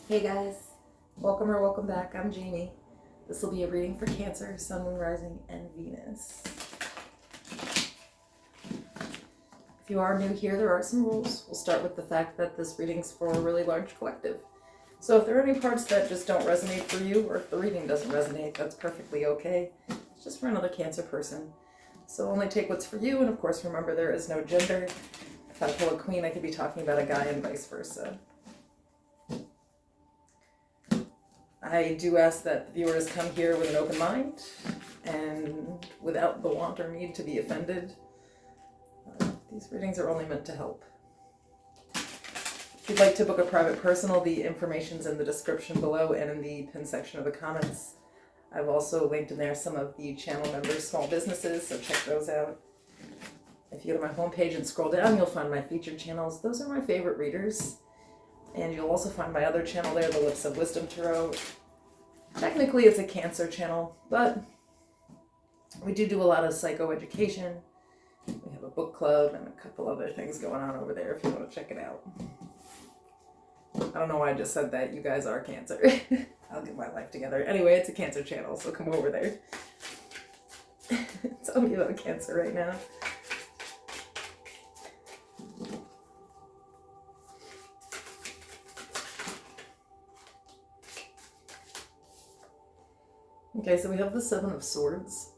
Hey guys, welcome or welcome back. I'm Jamie. This will be a reading for Cancer, Sun, Moon, Rising, and Venus. If you are new here, there are some rules. We'll start with the fact that this reading's for a really large collective. So if there are any parts that just don't resonate for you, or if the reading doesn't resonate, that's perfectly okay. It's just for another Cancer person. So only take what's for you, and of course remember there is no gender. If I pull a queen, I could be talking about a guy and vice versa. I do ask that the viewers come here with an open mind and without the want or need to be offended. These readings are only meant to help. If you'd like to book a private personal, the information's in the description below and in the pin section of the comments. I've also linked in there some of the channel members' small businesses, so check those out. If you go to my homepage and scroll down, you'll find my featured channels. Those are my favorite readers. And you'll also find my other channel there, the Lips of Wisdom Tarot. Technically, it's a Cancer channel, but we do a lot of psychoeducation. We have a book club and a couple other things going on over there if you want to check it out. I don't know why I just said that. You guys are Cancer. I'll get my life together. Anyway, it's a Cancer channel, so come over there. Tell me about Cancer right now. Okay, so we have the Seven of Swords.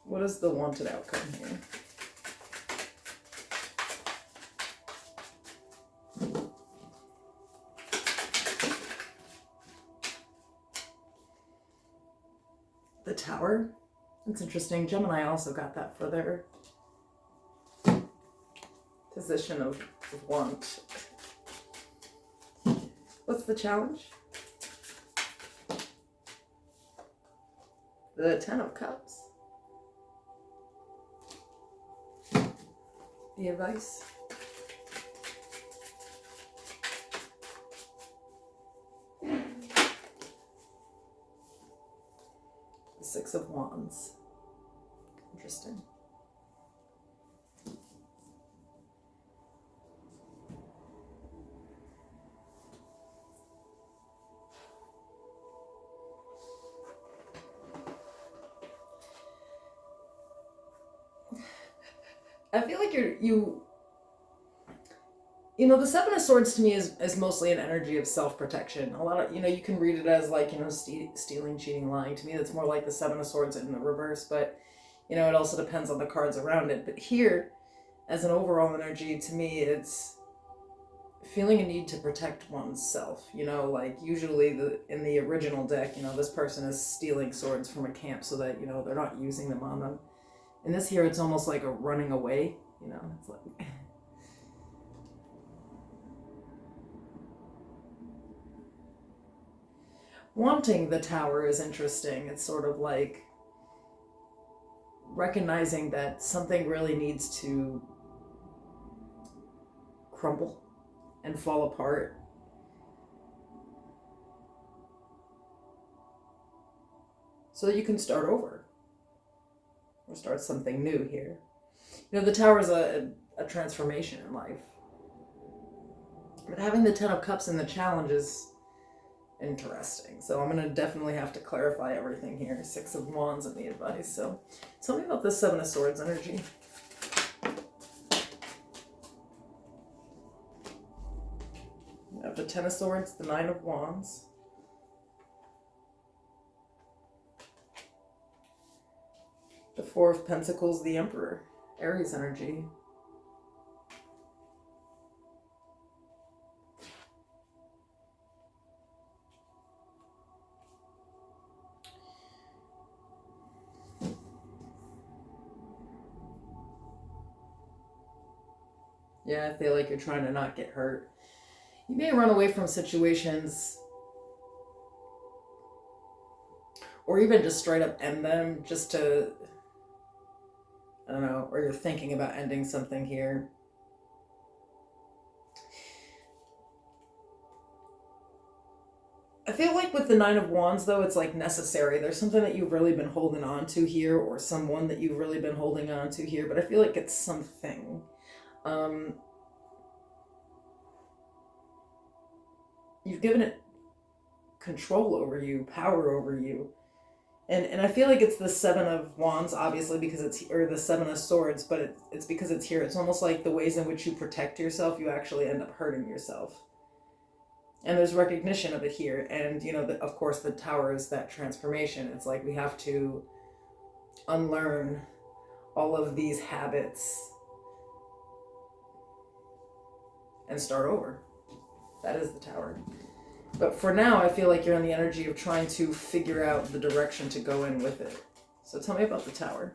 What is the wanted outcome here? The Tower. That's interesting. Gemini also got that for their position of want. What's the challenge? The Ten of Cups. The advice. The Six of Wands. Interesting. I feel like you know, the Seven of Swords to me is mostly an energy of self-protection. A lot of, you can read it as like, stealing, cheating, lying. To me, that's more like the Seven of Swords in the reverse, but, it also depends on the cards around it. But here, as an overall energy, to me, it's feeling a need to protect oneself. Like usually in the original deck, this person is stealing swords from a camp so that, they're not using them on them. In this here, it's almost like a running away, it's like... Wanting the Tower is interesting. It's sort of like recognizing that something really needs to crumble and fall apart. So that you can start over. Or start something new here. The Tower is a transformation in life. But having the Ten of Cups in the challenge is interesting. So I'm going to definitely have to clarify everything here. Six of Wands and the advice. So tell me about this Seven of Swords energy. We have the Ten of Swords, the Nine of Wands. The Four of Pentacles, the Emperor, Aries energy. Yeah, I feel like you're trying to not get hurt. You may run away from situations or even just straight up end them just to... I don't know, or you're thinking about ending something here. I feel like with the Nine of Wands, though, it's like necessary. There's something that you've really been holding on to here, or someone that you've really been holding on to here, but I feel like it's something. you've given it control over you, power over you. And I feel like it's the Seven of Wands, obviously, because it's, or the Seven of Swords, but it's because it's here. It's almost like the ways in which you protect yourself, you actually end up hurting yourself. And there's recognition of it here. And, you know, of course, the Tower is that transformation. It's like we have to unlearn all of these habits and start over. That is the Tower. But for now, I feel like you're in the energy of trying to figure out the direction to go in with it. So tell me about the Tower.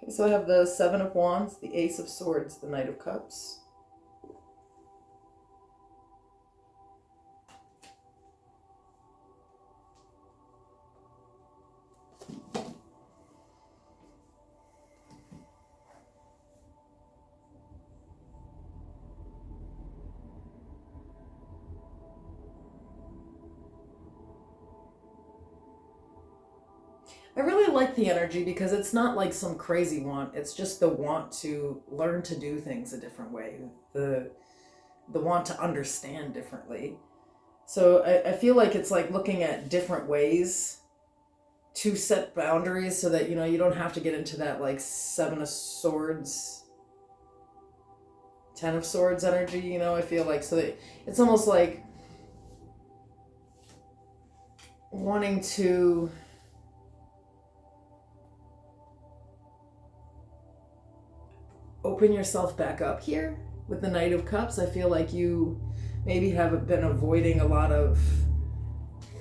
So I have the Seven of Wands, the Ace of Swords, the Knight of Cups. I really like the energy because it's not like some crazy want. It's just the want to learn to do things a different way. The want to understand differently. So I feel like it's like looking at different ways to set boundaries so that, you know, you don't have to get into that like Seven of Swords, Ten of Swords energy, you know, I feel like. So that it's almost like wanting to open yourself back up here with the Knight of Cups. I feel like you maybe have been avoiding a lot of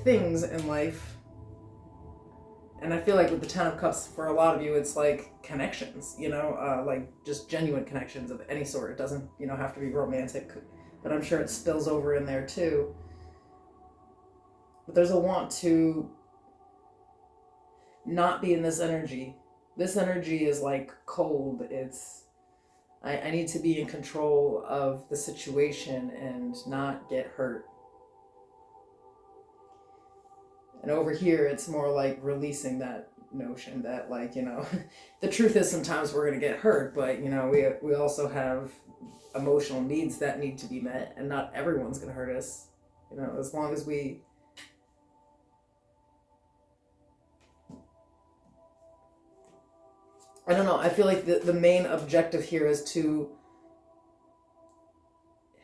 things in life. And I feel like with the Ten of Cups, for a lot of you, it's like connections, you know, like just genuine connections of any sort. It doesn't, you know, have to be romantic, but I'm sure it spills over in there too. But there's a want to not be in this energy. This energy is like cold. It's, I need to be in control of the situation and not get hurt. And over here, it's more like releasing that notion that, like, you know, the truth is sometimes we're going to get hurt, but, you know, we also have emotional needs that need to be met, and not everyone's going to hurt us. You know, as long as we I don't know, I feel like the main objective here is to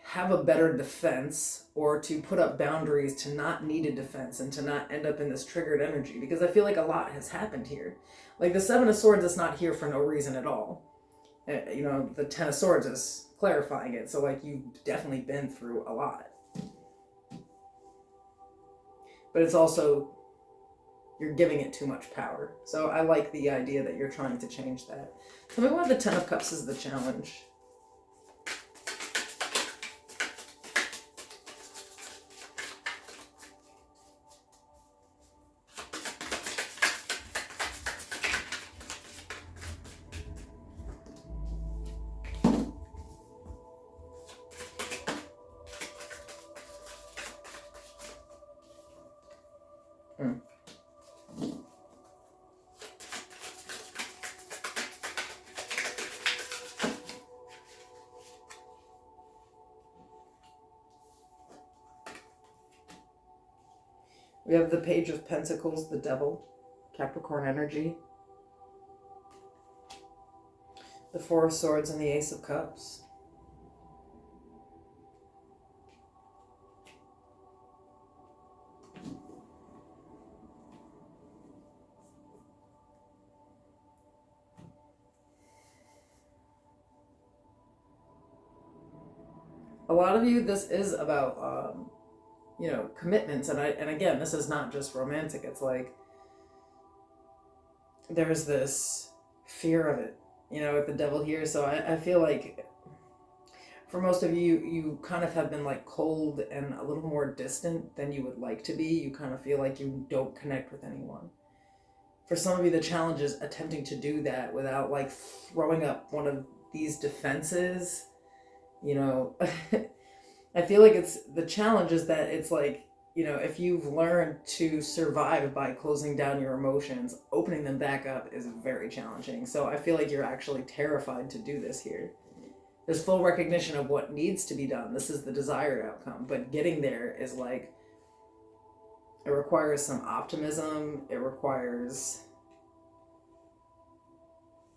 have a better defense, or to put up boundaries to not need a defense and to not end up in this triggered energy, because I feel like a lot has happened here. Like the Seven of Swords is not here for no reason at all. You know, the Ten of Swords is clarifying it, so like you've definitely been through a lot. But it's also, you're giving it too much power. So I like the idea that you're trying to change that. Tell me why the Ten of Cups is the challenge. We have the Page of Pentacles, the Devil, Capricorn energy. The Four of Swords and the Ace of Cups. A lot of you, this is about, you know, commitments. And again, this is not just romantic. It's like, there's this fear of it. with the devil here. So I feel like for most of you, you kind of have been like cold and a little more distant than you would like to be. You kind of feel like you don't connect with anyone. For some of you, the challenge is attempting to do that without like throwing up one of these defenses. I feel like the challenge is that it's like, if you've learned to survive by closing down your emotions, opening them back up is very challenging. So I feel like you're actually terrified to do this here. There's full recognition of what needs to be done. This is the desired outcome, but getting there is like, it requires some optimism. It requires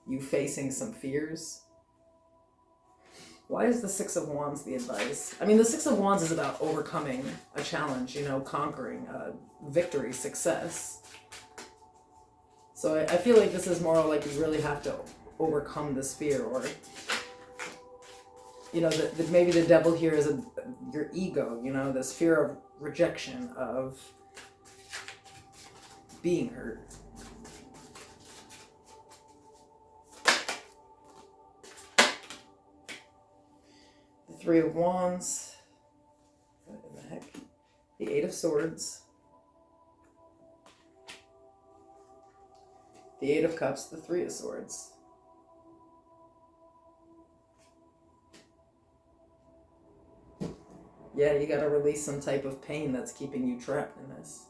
you facing some fears. Why is the Six of Wands the advice? I mean, the Six of Wands is about overcoming a challenge, conquering, victory, success. So I feel like this is more like you really have to overcome this fear, or, maybe the devil here is your ego, this fear of rejection, of being hurt. The Three of Wands. What in the heck? The Eight of Swords. The Eight of Cups. The Three of Swords. Yeah, you gotta release some type of pain that's keeping you trapped in this.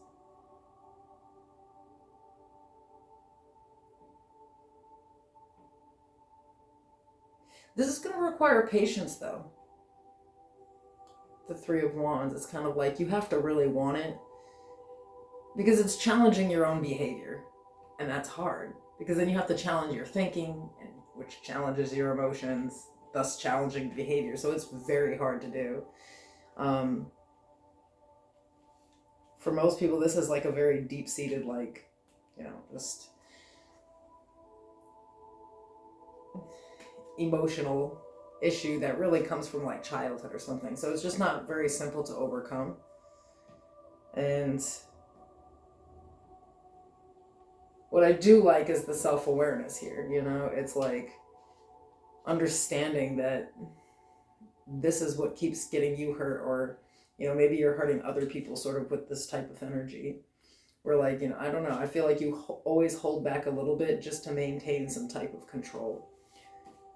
This is going to require patience, though. The Three of Wands, it's kind of like you have to really want it, because it's challenging your own behavior, and that's hard, because then you have to challenge your thinking, which challenges your emotions, thus challenging behavior. So it's very hard to do. For most people, this is like a very deep-seated, like, just emotional issue that really comes from like childhood or something. So it's just not very simple to overcome. And what I do like is the self-awareness here. It's like understanding that this is what keeps getting you hurt, or maybe you're hurting other people sort of with this type of energy, where like, I don't know, I feel like you always hold back a little bit just to maintain some type of control.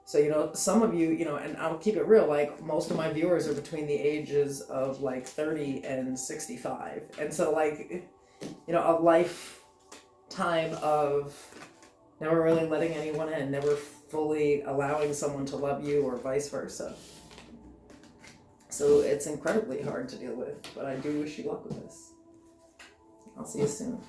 So, some of you, and I'll keep it real, like most of my viewers are between the ages of like 30 and 65. And so like, a lifetime of never really letting anyone in, never fully allowing someone to love you, or vice versa. So it's incredibly hard to deal with, but I do wish you luck with this. I'll see you soon.